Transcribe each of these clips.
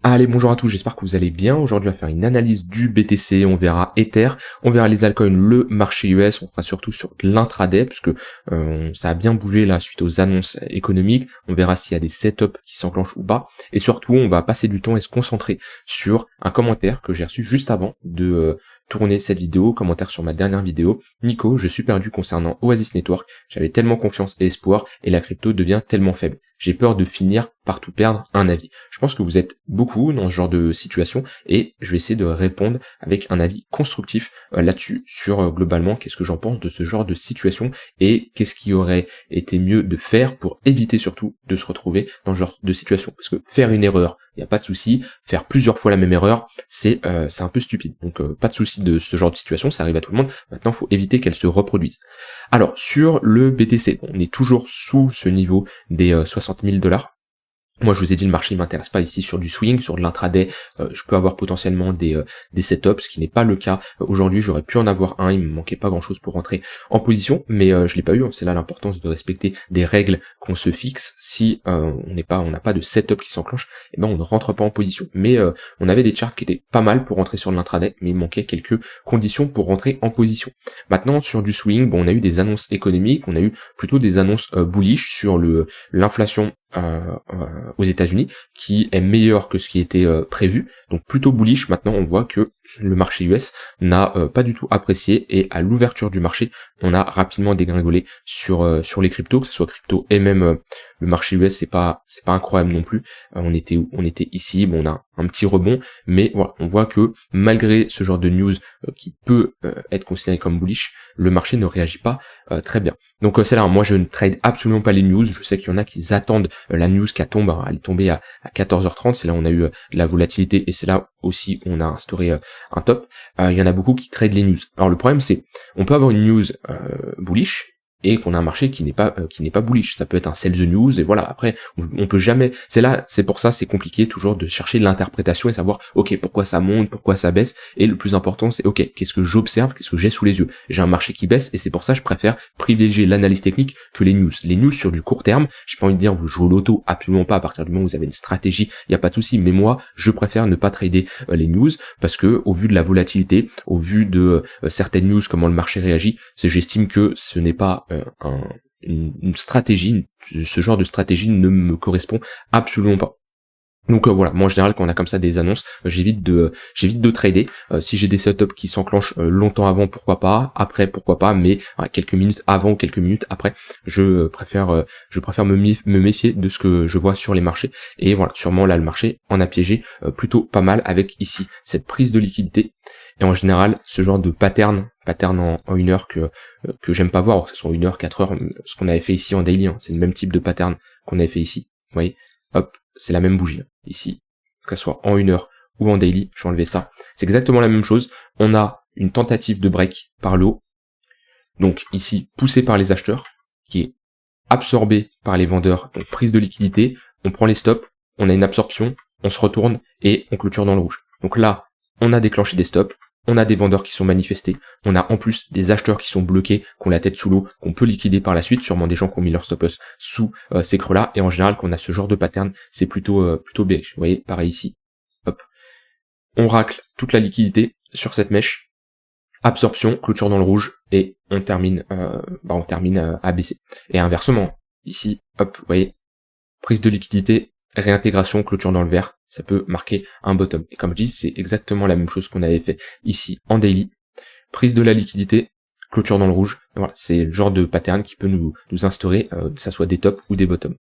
Allez, bonjour à tous, j'espère que vous allez bien. Aujourd'hui, on va faire une analyse du BTC, on verra Ether, on verra les altcoins, le marché US, on fera surtout sur l'intraday, puisque ça a bien bougé là suite aux annonces économiques, on verra s'il y a des setups qui s'enclenchent ou pas, et surtout, on va passer du temps et se concentrer sur un commentaire que j'ai reçu juste avant de tourner cette vidéo, commentaire sur ma dernière vidéo. Nico, je suis perdu concernant Oasis Network, j'avais tellement confiance et espoir, et la crypto devient tellement faible. J'ai peur de finir par tout perdre un avis. Je pense que vous êtes beaucoup dans ce genre de situation et je vais essayer de répondre avec un avis constructif là-dessus sur globalement qu'est-ce que j'en pense de ce genre de situation et qu'est-ce qui aurait été mieux de faire pour éviter surtout de se retrouver dans ce genre de situation. Parce que faire une erreur, il n'y a pas de souci, faire plusieurs fois la même erreur, c'est un peu stupide. Donc pas de souci de ce genre de situation, ça arrive à tout le monde. Maintenant, il faut éviter qu'elle se reproduise. Alors, sur le BTC, on est toujours sous ce niveau des 60 000 $. Moi, je vous ai dit, le marché ne m'intéresse pas ici sur du swing, sur de l'intraday. Je peux avoir potentiellement des setups, ce qui n'est pas le cas. Aujourd'hui, j'aurais pu en avoir un, il me manquait pas grand-chose pour rentrer en position, mais je l'ai pas eu. C'est là l'importance de respecter des règles qu'on se fixe. Si on n'a pas de setup qui s'enclenche, eh ben on ne rentre pas en position. Mais on avait des charts qui étaient pas mal pour rentrer sur de l'intraday, mais il manquait quelques conditions pour rentrer en position. Maintenant, sur du swing, on a eu des annonces économiques, on a eu plutôt des annonces bullish sur l'inflation aux États-Unis, qui est meilleur que ce qui était prévu, donc plutôt bullish. Maintenant on voit que le marché US n'a pas du tout apprécié et à l'ouverture du marché on a rapidement dégringolé sur les cryptos, que ce soit crypto et même le marché US, c'est pas incroyable non plus. On était ici, on a un petit rebond, mais voilà, on voit que malgré ce genre de news qui peut être considéré comme bullish, le marché ne réagit pas très bien. Donc c'est là, moi je ne trade absolument pas les news, je sais qu'il y en a qui attendent la news qui tombe, elle est tombée à 14h30, c'est là où on a eu de la volatilité et c'est là aussi où on a instauré un top. Il y en a beaucoup qui tradent les news. Alors le problème c'est, on peut avoir une news bullish, et qu'on a un marché qui n'est pas bullish. Ça peut être un sell the news, et voilà, après, on peut jamais, c'est pour ça, c'est compliqué toujours de chercher l'interprétation et savoir, ok, pourquoi ça monte, pourquoi ça baisse, et le plus important, c'est, ok, qu'est-ce que j'observe, qu'est-ce que j'ai sous les yeux. J'ai un marché qui baisse, et c'est pour ça, je préfère privilégier l'analyse technique que les news. Les news sur du court terme, j'ai pas envie de dire, vous jouez au loto, absolument pas, à partir du moment où vous avez une stratégie, il y a pas de souci, mais moi, je préfère ne pas trader les news, parce que, au vu de la volatilité, au vu de certaines news, comment le marché réagit, j'estime que ce n'est pas une stratégie, ce genre de stratégie ne me correspond absolument pas. Donc voilà, moi en général quand on a comme ça des annonces, j'évite de trader. Si j'ai des setups qui s'enclenchent longtemps avant, pourquoi pas, après pourquoi pas, mais quelques minutes avant ou quelques minutes après, je préfère me méfier de ce que je vois sur les marchés. Et voilà, sûrement là le marché en a piégé plutôt pas mal avec ici cette prise de liquidité. Et en général, ce genre de pattern en 1 heure que j'aime pas voir, que ce soit 1 heure, 4 heures, ce qu'on avait fait ici en daily, c'est le même type de pattern qu'on avait fait ici. Vous voyez, hop, c'est la même bougie, ici, que ce soit en 1 heure ou en daily, je vais enlever ça. C'est exactement la même chose. On a une tentative de break par le haut, donc ici, poussé par les acheteurs, qui est absorbé par les vendeurs, donc prise de liquidité, on prend les stops, on a une absorption, on se retourne et on clôture dans le rouge. Donc là, on a déclenché des stops, on a des vendeurs qui sont manifestés, on a en plus des acheteurs qui sont bloqués, qui ont la tête sous l'eau, qu'on peut liquider par la suite, sûrement des gens qui ont mis leur stop loss sous ces creux-là, et en général, quand on a ce genre de pattern, c'est plutôt bearish. Vous voyez, pareil ici, hop. On racle toute la liquidité sur cette mèche, absorption, clôture dans le rouge, et on termine à baisser. Et inversement, ici, hop, vous voyez, prise de liquidité, réintégration, clôture dans le vert, ça peut marquer un bottom. Et comme je dis, c'est exactement la même chose qu'on avait fait ici en daily. Prise de la liquidité, clôture dans le rouge. Voilà, c'est le genre de pattern qui peut nous instaurer, que ça soit des tops ou des bottoms.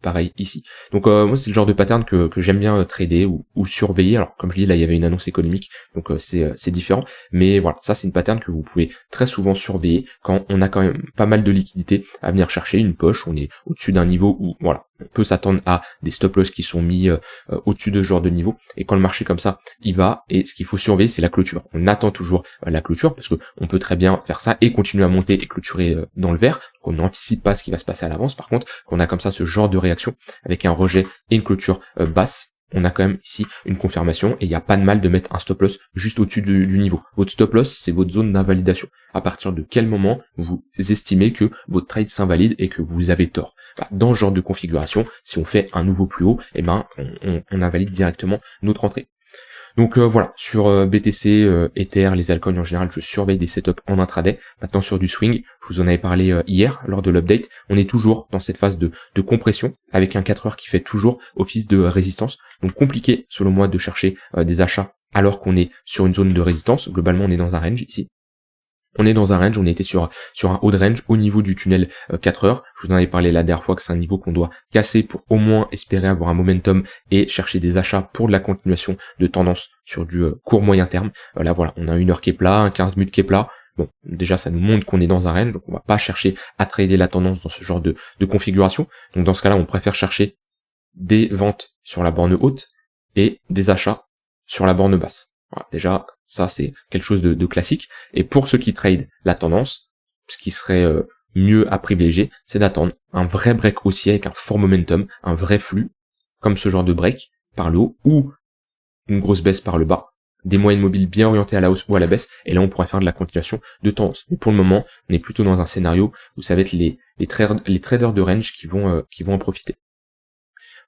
Pareil ici. Donc moi c'est le genre de pattern que j'aime bien trader ou surveiller. Alors comme je dis là il y avait une annonce économique, donc c'est différent. Mais voilà, ça c'est une pattern que vous pouvez très souvent surveiller quand on a quand même pas mal de liquidités à venir chercher, une poche, on est au-dessus d'un niveau où voilà, on peut s'attendre à des stop loss qui sont mis au-dessus de ce genre de niveau. Et quand le marché comme ça, il va, et ce qu'il faut surveiller c'est la clôture. On attend toujours la clôture parce que on peut très bien faire ça et continuer à monter et clôturer dans le vert. On n'anticipe pas ce qui va se passer à l'avance. Par contre, quand on a comme ça ce genre de réaction avec un rejet et une clôture basse, on a quand même ici une confirmation et il n'y a pas de mal de mettre un stop loss juste au-dessus du niveau. Votre stop loss, c'est votre zone d'invalidation. À partir de quel moment vous estimez que votre trade s'invalide et que vous avez tort. dans ce genre de configuration, si on fait un nouveau plus haut, et on invalide directement notre entrée. Donc voilà, sur BTC, Ether, les altcoins en général, je surveille des setups en intraday. Maintenant sur du swing, je vous en avais parlé hier lors de l'update, on est toujours dans cette phase de compression avec un 4 heures qui fait toujours office de résistance. Donc compliqué selon moi de chercher des achats alors qu'on est sur une zone de résistance. Globalement on est dans un range ici. On est dans un range, on était sur un haut de range au niveau du tunnel 4 heures. Je vous en avais parlé la dernière fois que c'est un niveau qu'on doit casser pour au moins espérer avoir un momentum et chercher des achats pour de la continuation de tendance sur du court moyen terme. Là voilà, on a une heure qui est plat, un 15 minutes qui est plat. Bon, déjà ça nous montre qu'on est dans un range, donc on va pas chercher à trader la tendance dans ce genre de configuration. Donc dans ce cas-là, on préfère chercher des ventes sur la borne haute et des achats sur la borne basse. Voilà, déjà, ça c'est quelque chose de classique. Et pour ceux qui tradent la tendance, ce qui serait mieux à privilégier, c'est d'attendre un vrai break haussier avec un fort momentum, un vrai flux, comme ce genre de break par le haut, ou une grosse baisse par le bas, des moyennes mobiles bien orientées à la hausse ou à la baisse, et là on pourrait faire de la continuation de tendance. Mais pour le moment, on est plutôt dans un scénario où ça va être les traders de range qui vont en profiter.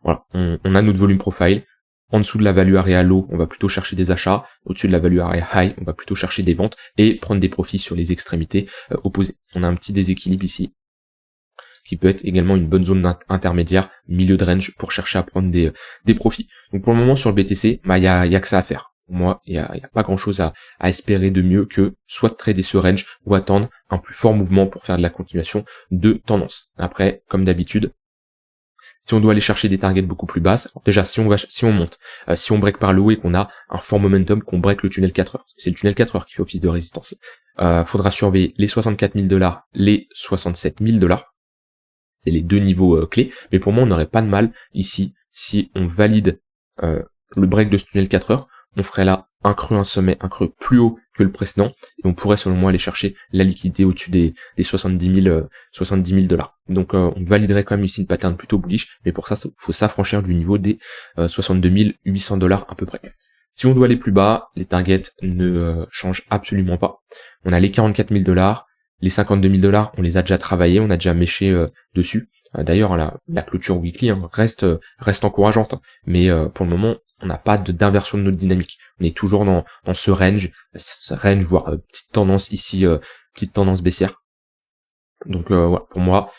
Voilà, on a notre volume profile. En dessous de la value area low, on va plutôt chercher des achats. Au-dessus de la value area high, on va plutôt chercher des ventes et prendre des profits sur les extrémités opposées. On a un petit déséquilibre ici, qui peut être également une bonne zone intermédiaire, milieu de range, pour chercher à prendre des profits. Donc pour le moment sur le BTC, y a que ça à faire. Pour moi, il y a pas grand chose à espérer de mieux que soit de trader ce range ou attendre un plus fort mouvement pour faire de la continuation de tendance. Après, comme d'habitude, si on doit aller chercher des targets beaucoup plus basses, alors déjà si on monte, si on break par le haut et qu'on a un fort momentum, qu'on break le tunnel 4 heures, c'est le tunnel 4 heures qui fait office de résistance, faudra surveiller les 64 000 $, les 67 000 $, c'est les deux niveaux clés, mais pour moi on n'aurait pas de mal ici, si on valide le break de ce tunnel 4 heures, on ferait là un creux plus haut que le précédent, et on pourrait selon moi aller chercher la liquidité au-dessus des 70 000 $. Donc on validerait quand même ici une pattern plutôt bullish, mais pour ça, faut s'affranchir du niveau des 62 800 $ à peu près. Si on doit aller plus bas, les targets ne changent absolument pas. On a les 44 000 $, les 52 000 $, on les a déjà travaillés, on a déjà méché dessus. D'ailleurs, la clôture weekly reste encourageante, mais pour le moment, on n'a pas d'inversion de notre dynamique. On est toujours dans ce range, voire petite tendance ici, petite tendance baissière. Donc voilà, pour moi,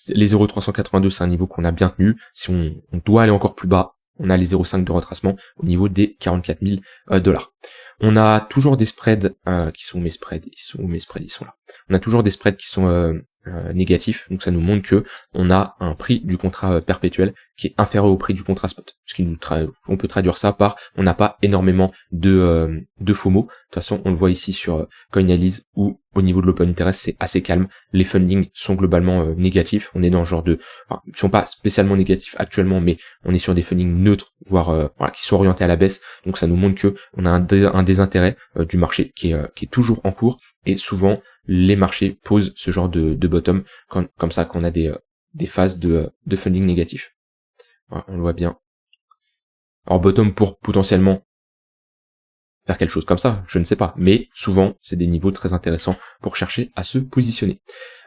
les 0,382 c'est un niveau qu'on a bien tenu. Si on doit aller encore plus bas, on a les 0,5 de retracement au niveau des 44 000 $. On a toujours des spreads qui sont ils sont là. On a toujours des spreads qui sont négatifs, donc ça nous montre que on a un prix du contrat perpétuel qui est inférieur au prix du contrat spot. Ce qui on peut traduire ça par on n'a pas énormément de FOMO. De toute façon, on le voit ici sur Coinalyse où au niveau de l'open interest c'est assez calme. Les fundings sont globalement négatifs. On est dans le genre ils sont pas spécialement négatifs actuellement, mais on est sur des fundings neutres, voire qui sont orientés à la baisse. Donc ça nous montre que on a un désintérêt du marché qui est toujours en cours. Et souvent, les marchés posent ce genre de bottom, comme ça, quand on a des phases de funding négatif. Voilà, on le voit bien. Alors bottom pour potentiellement faire quelque chose comme ça, je ne sais pas. Mais souvent, c'est des niveaux très intéressants pour chercher à se positionner.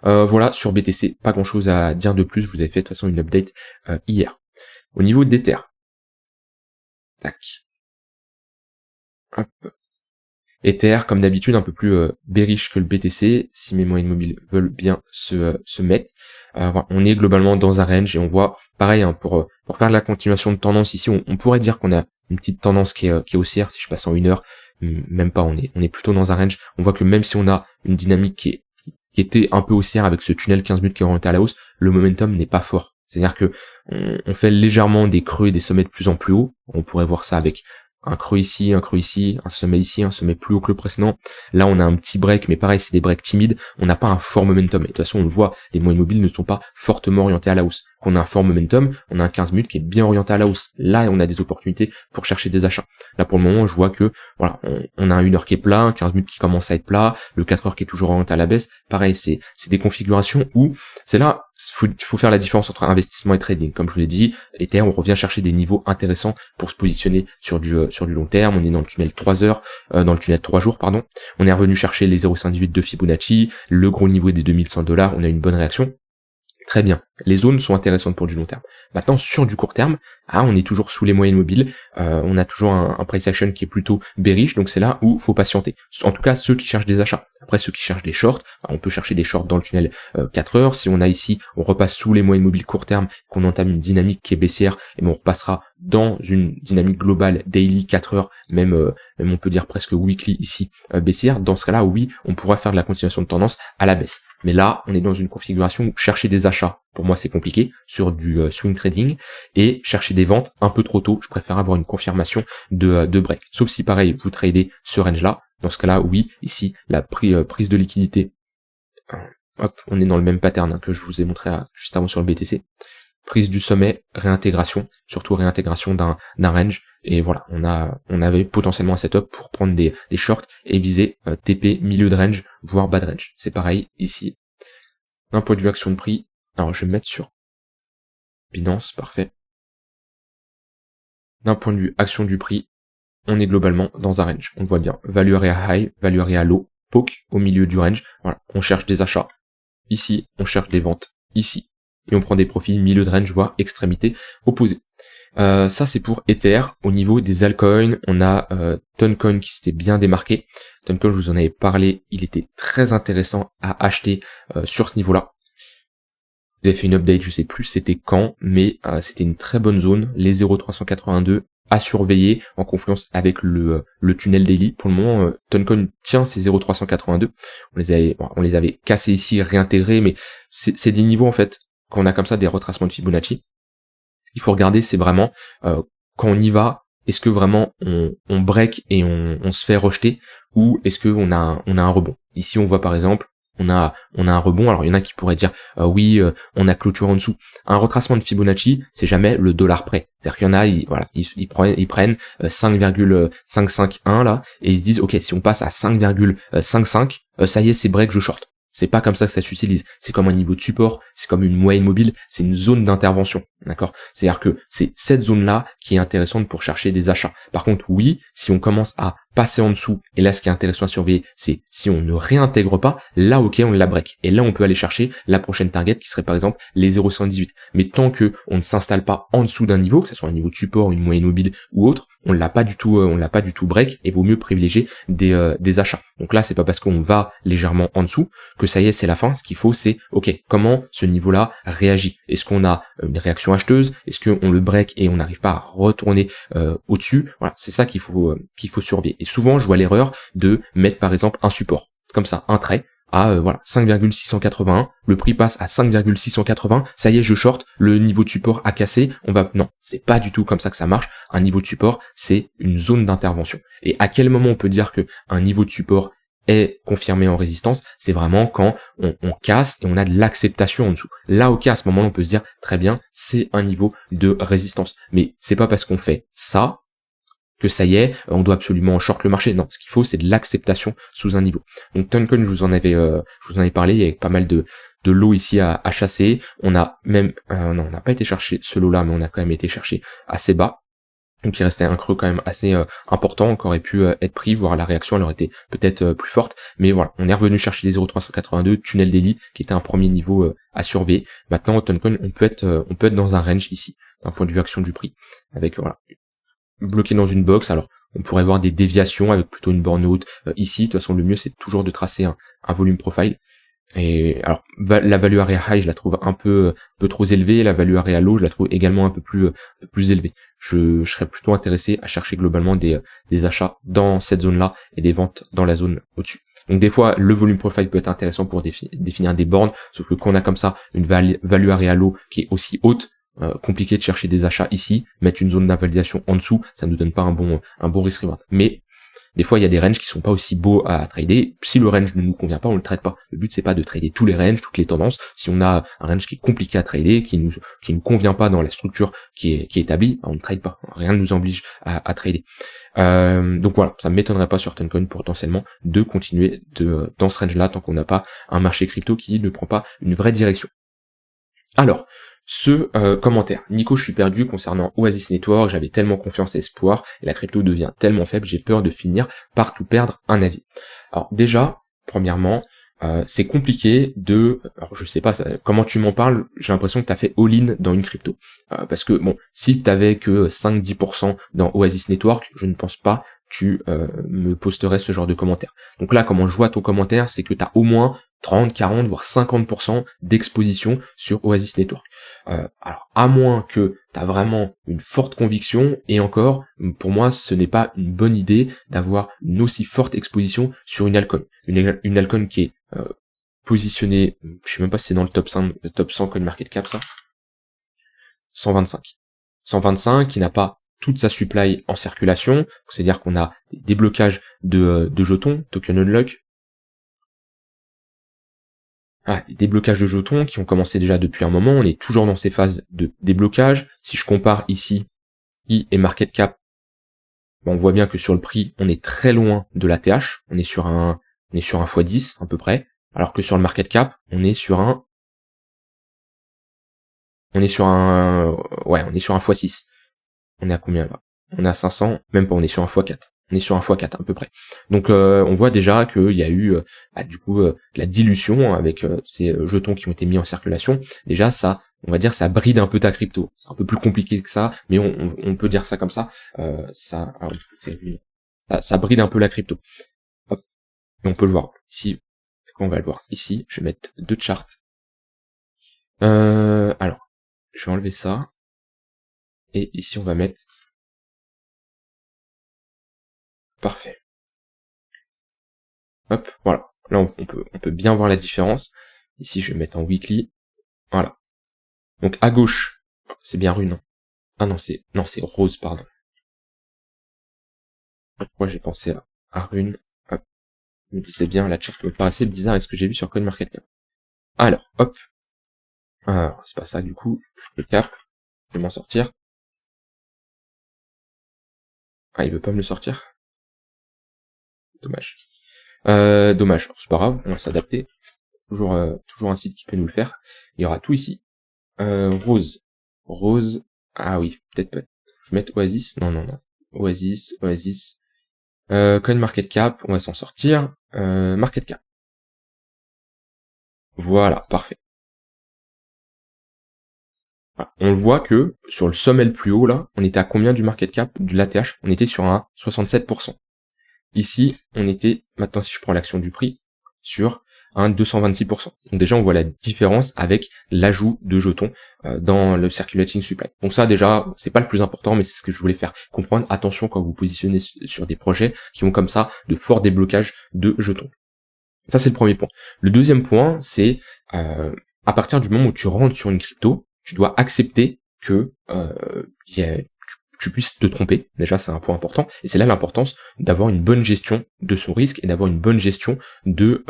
Voilà, sur BTC, pas grand chose à dire de plus. Je vous avais fait de toute façon une update hier. Au niveau d'Ether. Tac. Hop. Ether, comme d'habitude, un peu plus bearish que le BTC, si mes moyennes mobiles veulent bien se mettre. Voilà, on est globalement dans un range et on voit, pareil, pour faire de la continuation de tendance ici, on pourrait dire qu'on a une petite tendance qui est haussière, si je passe en une heure, même pas, on est plutôt dans un range. On voit que même si on a une dynamique qui était un peu haussière avec ce tunnel 15 minutes qui est orienté à la hausse, le momentum n'est pas fort. C'est-à-dire que on fait légèrement des creux et des sommets de plus en plus haut. On pourrait voir ça avec un creux ici, un sommet ici, un sommet plus haut que le précédent. Là, on a un petit break, mais pareil, c'est des breaks timides. On n'a pas un fort momentum. Et de toute façon, on le voit, les moyennes mobiles ne sont pas fortement orientés à la hausse. Quand on a un fort momentum, on a un 15 minutes qui est bien orienté à la hausse. Là, on a des opportunités pour chercher des achats. Là, pour le moment, je vois que, voilà, on a un 1 heure qui est plat, un 15 minutes qui commence à être plat, le 4 heures qui est toujours orienté à la baisse. Pareil, c'est des configurations où, c'est là, faut faire la différence entre investissement et trading. Comme je vous l'ai dit, Ether, on revient chercher des niveaux intéressants pour se positionner sur du long terme. On est dans le tunnel 3 heures, dans le tunnel 3 jours, pardon. On est revenu chercher les 0,58 de Fibonacci, le gros niveau des 2100 $, on a une bonne réaction. Très bien, les zones sont intéressantes pour du long terme. Maintenant, sur du court terme, on est toujours sous les moyennes mobiles, on a toujours un price action qui est plutôt bearish, donc c'est là où faut patienter. En tout cas, ceux qui cherchent des achats. Après, ceux qui cherchent des shorts, on peut chercher des shorts dans le tunnel 4 heures. Si on a ici, on repasse sous les moyennes mobiles court terme, qu'on entame une dynamique qui est baissière, et on repassera dans une dynamique globale daily 4 heures, même on peut dire presque weekly ici baissière. Dans ce cas-là, oui, on pourra faire de la continuation de tendance à la baisse. Mais là, on est dans une configuration où chercher des achats, pour moi c'est compliqué, sur du swing trading, et chercher des ventes un peu trop tôt, je préfère avoir une confirmation de break. Sauf si pareil, vous tradez ce range-là, dans ce cas-là, oui, ici, la prise de liquidité, hop, on est dans le même pattern que je vous ai montré juste avant sur le BTC. Prise du sommet, réintégration, surtout réintégration d'un range, et voilà, on avait potentiellement un setup pour prendre des shorts et viser TP milieu de range, voire bas de range. C'est pareil ici. D'un point de vue action de prix, alors je vais me mettre sur Binance, parfait. D'un point de vue action du prix, on est globalement dans un range. On le voit bien. Value area high, value area low, poke au milieu du range. Voilà, on cherche des achats. Ici, on cherche des ventes. Ici. Et on prend des profils milieu de range, voire extrémité opposée. Ça c'est pour Ether. Au niveau des altcoins, on a Toncoin qui s'était bien démarqué. Toncoin, je vous en avais parlé, il était très intéressant à acheter sur ce niveau-là. Vous avez fait une update, je sais plus c'était quand, mais c'était une très bonne zone, les 0,382 à surveiller en confluence avec le tunnel daily. Pour le moment, Toncoin tient ces 0,382. On les avait cassés ici, réintégrés, mais c'est des niveaux en fait, quand on a comme ça des retracements de Fibonacci. Ce qu'il faut regarder, c'est vraiment quand on y va, est-ce que vraiment on break et on se fait rejeter, ou est-ce que on a un rebond. Ici on voit par exemple on a un rebond. Alors il y en a qui pourraient dire oui, on a clôturé en dessous. Un retracement de Fibonacci, c'est jamais le dollar près. C'est-à-dire qu'il y en a, ils prennent 5,551 là et ils se disent ok, si on passe à 5,55, ça y est, c'est break, je short. C'est pas comme ça que ça s'utilise. C'est comme un niveau de support, c'est comme une moyenne mobile, c'est une zone d'intervention. D'accord? C'est-à-dire que c'est cette zone-là qui est intéressante pour chercher des achats. Par contre, oui, si on commence à passer en dessous, et là ce qui est intéressant à surveiller, c'est si on ne réintègre pas, là ok, on la break. Et là on peut aller chercher la prochaine target qui serait par exemple les 0,118. Mais tant que on ne s'installe pas en dessous d'un niveau, que ce soit un niveau de support, une moyenne mobile ou autre, on l'a pas du tout break, et vaut mieux privilégier des achats. Donc là c'est pas parce qu'on va légèrement en dessous que ça y est c'est la fin. Ce qu'il faut c'est ok, comment ce niveau-là réagit. Est-ce qu'on a une réaction acheteuse? Est-ce qu'on le break et on n'arrive pas à retourner au-dessus? Voilà, c'est ça qu'il faut surveiller. Et souvent je vois l'erreur de mettre par exemple un support, comme ça, un trait à 5,681, le prix passe à 5,680, ça y est je short, le niveau de support a cassé, non, c'est pas du tout comme ça que ça marche. Un niveau de support c'est une zone d'intervention. Et à quel moment on peut dire que un niveau de support est confirmé en résistance? C'est vraiment quand on casse et on a de l'acceptation en dessous. Là ok, à ce moment-là on peut se dire très bien, c'est un niveau de résistance. Mais c'est pas parce qu'on fait ça que ça y est, on doit absolument short le marché. Non, ce qu'il faut, c'est de l'acceptation sous un niveau. Donc Toncoin, je vous en avais parlé, il y avait pas mal de lots ici à chasser. On a même, non, on n'a pas été chercher ce lot-là, mais on a quand même été chercher assez bas. Donc il restait un creux quand même assez important, qui aurait pu être pris, voire la réaction elle aurait été peut-être plus forte. Mais voilà, on est revenu chercher les 0,382, tunnel daily, qui était un premier niveau à surveiller. Maintenant, au Toncoin, on peut être dans un range ici, d'un point de vue action du prix, avec voilà, bloqué dans une box. Alors on pourrait voir des déviations avec plutôt une borne haute ici. De toute façon le mieux c'est toujours de tracer un volume profile. Et alors la value area high je la trouve un peu trop élevée, la value area low je la trouve également un peu plus élevée. Je serais plutôt intéressé à chercher globalement des achats dans cette zone là et des ventes dans la zone au-dessus. Donc des fois le volume profile peut être intéressant pour définir des bornes, sauf que quand on a comme ça une value area low qui est aussi haute, compliqué de chercher des achats ici, mettre une zone d'invalidation en dessous, ça ne nous donne pas un bon risk reward. Mais des fois il y a des ranges qui sont pas aussi beaux à trader. Si le range ne nous convient pas, on le trade pas. Le but c'est pas de trader tous les ranges, toutes les tendances. Si on a un range qui est compliqué à trader, qui ne convient pas dans la structure qui est établie, on ne trade pas. Rien ne nous oblige à trader. Donc voilà, ça m'étonnerait pas sur Toncoin potentiellement de continuer dans ce range là tant qu'on n'a pas un marché crypto qui ne prend pas une vraie direction. Alors commentaire. Nico, je suis perdu concernant Oasis Network, j'avais tellement confiance et espoir, et la crypto devient tellement faible, j'ai peur de finir par tout perdre. Un avis. Alors déjà, premièrement, c'est compliqué de... Alors je sais pas, comment tu m'en parles, j'ai l'impression que t'as fait all-in dans une crypto. Parce que bon, si t'avais que 5-10% dans Oasis Network, je ne pense pas tu me posterais ce genre de commentaire. Donc là, comment je vois ton commentaire, c'est que t'as au moins 30, 40, voire 50% d'exposition sur Oasis Network. Alors, à moins que t'as vraiment une forte conviction, et encore, pour moi, ce n'est pas une bonne idée d'avoir une aussi forte exposition sur une altcoin. Une altcoin qui est positionnée, je sais même pas si c'est dans le top 100 CoinMarketCap, ça, 125. 125, qui n'a pas toute sa supply en circulation, c'est-à-dire qu'on a des déblocages de jetons, token unlock, des déblocages de jetons qui ont commencé déjà depuis un moment, on est toujours dans ces phases de déblocage. Si je compare ici I et market cap, on voit bien que sur le prix, on est très loin de la TH, on est sur un x10 à peu près, alors que sur le market cap, on est sur un x6. On est à combien là? On est à 500, même pas, on est sur un x4. On est sur un x4 à peu près. Donc on voit déjà qu'il y a eu la dilution avec ces jetons qui ont été mis en circulation. Déjà ça, on va dire, ça bride un peu ta crypto. C'est un peu plus compliqué que ça, mais on peut dire ça comme ça. Ça bride un peu la crypto. Hop. Et on peut le voir ici. On va le voir ici. Je vais mettre 2 charts. Alors, je vais enlever ça. Et ici, on va mettre... Parfait. Hop, voilà. Là, on peut bien voir la différence. Ici, je vais mettre en weekly. Voilà. Donc, à gauche, c'est bien rune. Ah non, c'est rose, pardon. Moi, j'ai pensé à rune. Hop. Je me disais bien, la charte me paraissait bizarre avec ce que j'ai vu sur CoinMarketCap. Alors, hop. Alors, c'est pas ça, du coup. Le cap. Je vais m'en sortir. Ah, il veut pas me le sortir. Dommage. Dommage. C'est pas grave, on va s'adapter. Toujours un site qui peut nous le faire. Il y aura tout ici. Rose. Ah oui, peut-être pas. Je vais mettre Oasis. Non. Oasis. CoinMarketCap, on va s'en sortir. MarketCap. Voilà, parfait. Voilà. On le voit que sur le sommet le plus haut là, on était à combien du market cap de l'ATH? On était sur un 67%. Ici, on était, maintenant si je prends l'action du prix, sur un 226%. Donc déjà on voit la différence avec l'ajout de jetons dans le circulating supply. Donc ça déjà, c'est pas le plus important, mais c'est ce que je voulais faire comprendre. Attention quand vous positionnez sur des projets qui ont comme ça de forts déblocages de jetons. Ça c'est le premier point. Le deuxième point, c'est à partir du moment où tu rentres sur une crypto, tu dois accepter que tu puisses te tromper. Déjà, c'est un point important. Et c'est là l'importance d'avoir une bonne gestion de son risque et d'avoir une bonne gestion de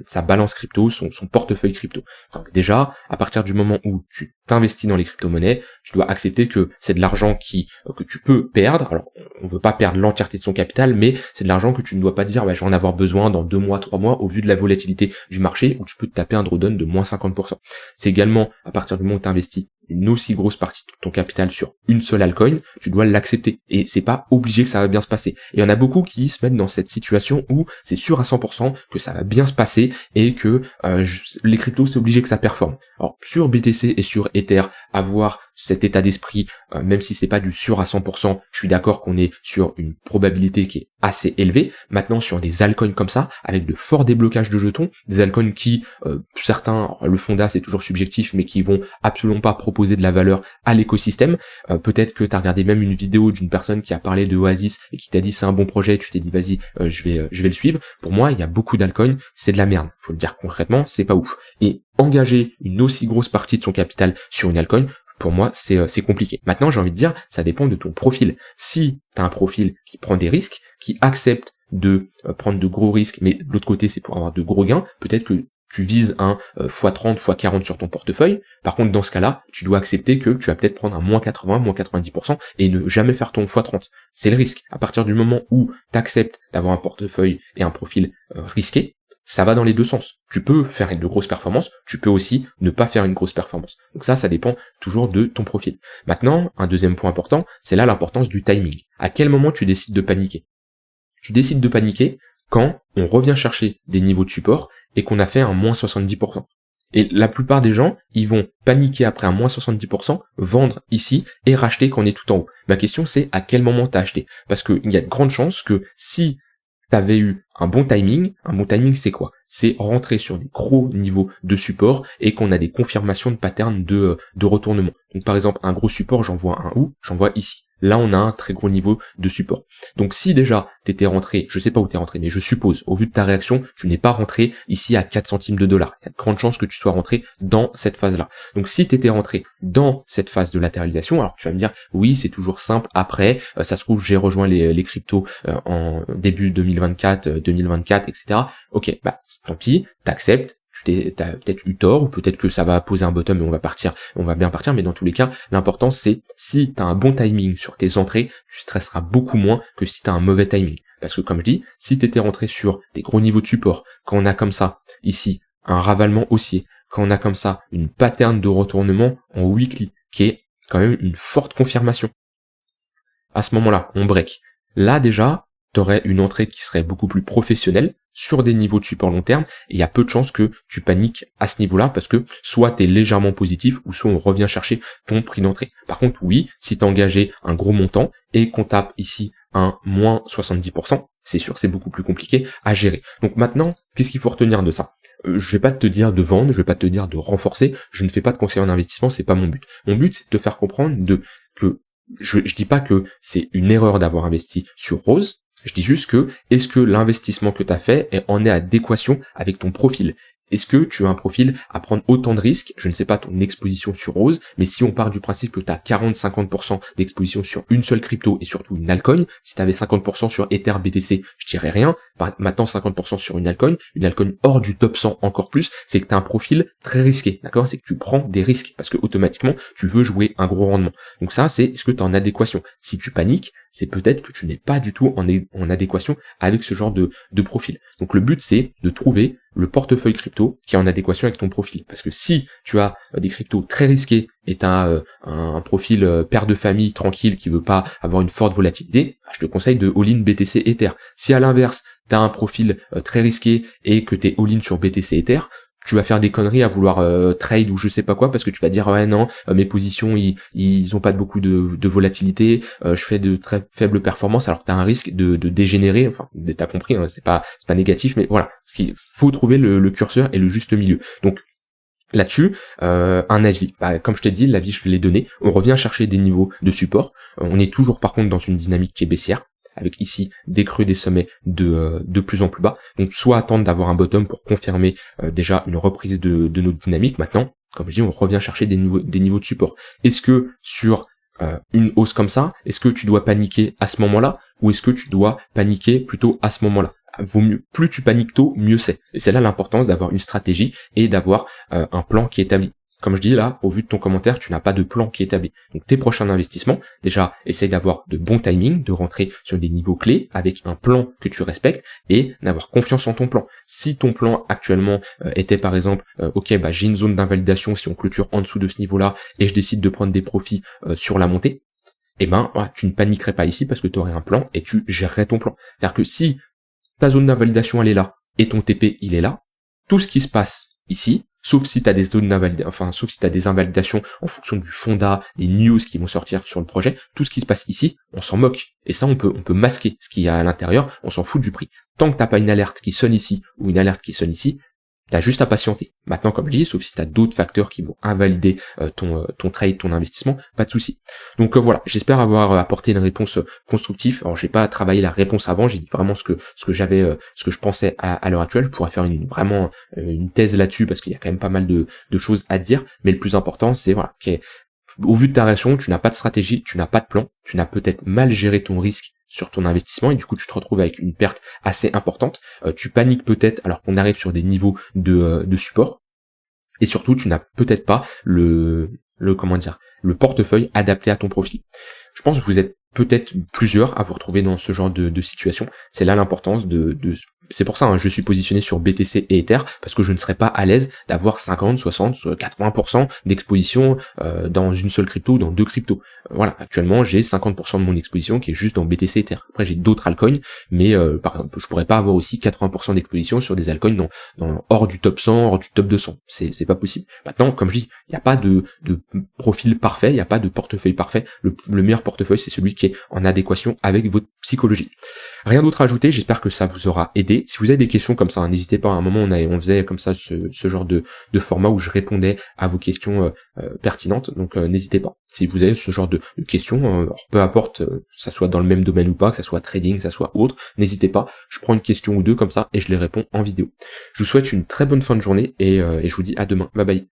sa balance crypto, son portefeuille crypto. Donc déjà, à partir du moment où tu t'investis dans les crypto-monnaies, tu dois accepter que c'est de l'argent que tu peux perdre. Alors, on veut pas perdre l'entièreté de son capital, mais c'est de l'argent que tu ne dois pas dire, je vais en avoir besoin dans 2 mois, 3 mois, au vu de la volatilité du marché, où tu peux te taper un drawdown de moins 50%. C'est également, à partir du moment où tu investis une aussi grosse partie de ton capital sur une seule altcoin, tu dois l'accepter. Et c'est pas obligé que ça va bien se passer. Et il y en a beaucoup qui se mettent dans cette situation où c'est sûr à 100% que ça va bien se passer et que les cryptos, c'est obligé que ça performe. Alors, sur BTC et sur Ether, avoir cet état d'esprit, même si c'est pas du sûr à 100%, je suis d'accord qu'on est sur une probabilité qui est assez élevée. Maintenant, sur des altcoins comme ça, avec de forts déblocages de jetons, des altcoins qui, certains, le fonda c'est toujours subjectif, mais qui vont absolument pas proposer de la valeur à l'écosystème. Peut-être que tu as regardé même une vidéo d'une personne qui a parlé de Oasis et qui t'a dit c'est un bon projet, tu t'es dit vas-y, je vais le suivre. Pour moi, il y a beaucoup d'altcoins, c'est de la merde. Faut le dire concrètement, c'est pas ouf. Et engager une aussi grosse partie de son capital sur une altcoin, pour moi, c'est compliqué. Maintenant, j'ai envie de dire, ça dépend de ton profil. Si tu as un profil qui prend des risques, qui accepte de prendre de gros risques, mais de l'autre côté, c'est pour avoir de gros gains, peut-être que tu vises un x30, x40 sur ton portefeuille. Par contre, dans ce cas-là, tu dois accepter que tu vas peut-être prendre un moins 80, moins 90% et ne jamais faire ton x30. C'est le risque. À partir du moment où tu acceptes d'avoir un portefeuille et un profil risqué, ça va dans les deux sens. Tu peux faire de grosses performances, tu peux aussi ne pas faire une grosse performance. Donc ça dépend toujours de ton profil. Maintenant, un deuxième point important, c'est là l'importance du timing. À quel moment tu décides de paniquer? Tu décides de paniquer quand on revient chercher des niveaux de support et qu'on a fait un moins 70%. Et la plupart des gens, ils vont paniquer après un moins 70%, vendre ici et racheter quand on est tout en haut. Ma question c'est à quel moment t'as acheté? Parce qu'il y a de grandes chances que si t'avais eu un bon timing c'est quoi? C'est rentrer sur des gros niveaux de support et qu'on a des confirmations de patterns de retournement. Donc par exemple, un gros support, j'en vois un où? J'en vois ici. Là, on a un très gros niveau de support. Donc si déjà t'étais rentré, je sais pas où t'es rentré, mais je suppose, au vu de ta réaction, tu n'es pas rentré ici à 4 centimes de dollar. Il y a de grandes chances que tu sois rentré dans cette phase-là. Donc si t'étais rentré dans cette phase de latéralisation, alors tu vas me dire, oui, c'est toujours simple après, ça se trouve, j'ai rejoint les cryptos en début 2024, 2024, etc. Ok, bah tant pis, t'acceptes. T'as peut-être eu tort, ou peut-être que ça va poser un bottom et on va bien partir, mais dans tous les cas, l'important c'est, si t'as un bon timing sur tes entrées, tu stresseras beaucoup moins que si t'as un mauvais timing. Parce que comme je dis, si t'étais rentré sur des gros niveaux de support, quand on a comme ça, ici, un ravalement haussier, quand on a comme ça, une pattern de retournement en weekly, qui est quand même une forte confirmation. À ce moment-là, on break. Là déjà, t'aurais une entrée qui serait beaucoup plus professionnelle, sur des niveaux de support long terme, et il y a peu de chances que tu paniques à ce niveau-là, parce que soit t'es légèrement positif, ou soit on revient chercher ton prix d'entrée. Par contre, oui, si t'as engagé un gros montant, et qu'on tape ici un moins 70%, c'est sûr, c'est beaucoup plus compliqué à gérer. Donc maintenant, qu'est-ce qu'il faut retenir de ça? Je vais pas te dire de vendre, je vais pas te dire de renforcer, je ne fais pas de conseil en investissement, c'est pas mon but. Mon but, c'est de te faire comprendre que je dis pas que c'est une erreur d'avoir investi sur Rose. Je dis juste que, est-ce que l'investissement que tu as fait en est adéquation avec ton profil? Est-ce que tu as un profil à prendre autant de risques? Je ne sais pas ton exposition sur Rose, mais si on part du principe que tu as 40-50% d'exposition sur une seule crypto et surtout une altcoin, si tu avais 50% sur Ether, BTC, je dirais rien. Maintenant 50% sur une altcoin hors du top 100 encore plus, c'est que tu as un profil très risqué, d'accord? C'est que tu prends des risques parce que automatiquement tu veux jouer un gros rendement. Donc ça, c'est est-ce que tu es en adéquation? Si tu paniques, c'est peut-être que tu n'es pas du tout en adéquation avec ce genre de profil. Donc le but, c'est de trouver le portefeuille crypto qui est en adéquation avec ton profil. Parce que si tu as des cryptos très risqués et tu as un profil père de famille tranquille qui veut pas avoir une forte volatilité, je te conseille de all-in BTC Ether. Si à l'inverse, tu as un profil très risqué et que tu es all-in sur BTC Ether, tu vas faire des conneries à vouloir trade ou je sais pas quoi parce que tu vas dire ouais non mes positions ils ont pas beaucoup de volatilité, je fais de très faibles performances, alors t'as un risque de dégénérer, enfin t'as compris, hein, c'est pas négatif, mais voilà, ce qu'il faut trouver le curseur et le juste milieu. Donc là-dessus, un avis. Comme je t'ai dit, l'avis je l'ai donné. On revient chercher des niveaux de support. On est toujours par contre dans une dynamique qui est baissière, avec ici des creux, des sommets de plus en plus bas. Donc soit attendre d'avoir un bottom pour confirmer déjà une reprise de notre dynamique. Maintenant, comme je dis, on revient chercher des niveaux de support. Est-ce que sur une hausse comme ça, est-ce que tu dois paniquer à ce moment-là, ou est-ce que tu dois paniquer plutôt à ce moment-là? Vaut mieux, plus tu paniques tôt, mieux c'est. Et c'est là l'importance d'avoir une stratégie et d'avoir un plan qui est établi. Comme je dis là, au vu de ton commentaire, tu n'as pas de plan qui est établi. Donc tes prochains investissements, déjà, essaye d'avoir de bons timings, de rentrer sur des niveaux clés avec un plan que tu respectes et d'avoir confiance en ton plan. Si ton plan actuellement était par exemple, j'ai une zone d'invalidation si on clôture en dessous de ce niveau-là et je décide de prendre des profits sur la montée, tu ne paniquerais pas ici parce que tu aurais un plan et tu gérerais ton plan. C'est-à-dire que si ta zone d'invalidation elle est là et ton TP il est là, tout ce qui se passe ici, sauf si t'as des zones d'invalidation, sauf si t'as des invalidations en fonction du fonda, des news qui vont sortir sur le projet, tout ce qui se passe ici, on s'en moque. Et ça, on peut masquer ce qu'il y a à l'intérieur, on s'en fout du prix. Tant que t'as pas une alerte qui sonne ici, ou une alerte qui sonne ici, t'as juste à patienter. Maintenant, comme je dis, sauf si t'as d'autres facteurs qui vont invalider ton trade, ton investissement, pas de souci. Donc voilà, j'espère avoir apporté une réponse constructive. Alors j'ai pas travaillé la réponse avant, j'ai dit vraiment ce que je pensais à l'heure actuelle. Je pourrais faire une thèse là-dessus parce qu'il y a quand même pas mal de choses à dire. Mais le plus important, c'est voilà, au vu de ta réaction, tu n'as pas de stratégie, tu n'as pas de plan, tu n'as peut-être mal géré ton risque sur ton investissement et du coup tu te retrouves avec une perte assez importante, tu paniques peut-être alors qu'on arrive sur des niveaux de support et surtout tu n'as peut-être pas le portefeuille adapté à ton profil. Je pense que vous êtes peut-être plusieurs à vous retrouver dans ce genre de situation. C'est là l'importance de c'est pour ça, hein, je suis positionné sur BTC et Ether, parce que je ne serais pas à l'aise d'avoir 50, 60, 80% d'exposition dans une seule crypto ou dans deux cryptos. Voilà, actuellement j'ai 50% de mon exposition qui est juste dans BTC et Ether. Après j'ai d'autres altcoins, mais par exemple, je pourrais pas avoir aussi 80% d'exposition sur des altcoins dans hors du top 100, hors du top 200. C'est pas possible. Maintenant, comme je dis, il n'y a pas de profil parfait, il n'y a pas de portefeuille parfait. Le meilleur portefeuille, c'est celui qui est en adéquation avec votre psychologie. Rien d'autre à ajouter, j'espère que ça vous aura aidé. Si vous avez des questions comme ça, hein, n'hésitez pas, à un moment on faisait comme ça ce genre de format où je répondais à vos questions pertinentes, donc n'hésitez pas. Si vous avez ce genre de questions, peu importe, ça soit dans le même domaine ou pas, que ça soit trading, que ça soit autre, n'hésitez pas, je prends une question ou deux comme ça et je les réponds en vidéo. Je vous souhaite une très bonne fin de journée et je vous dis à demain, bye bye.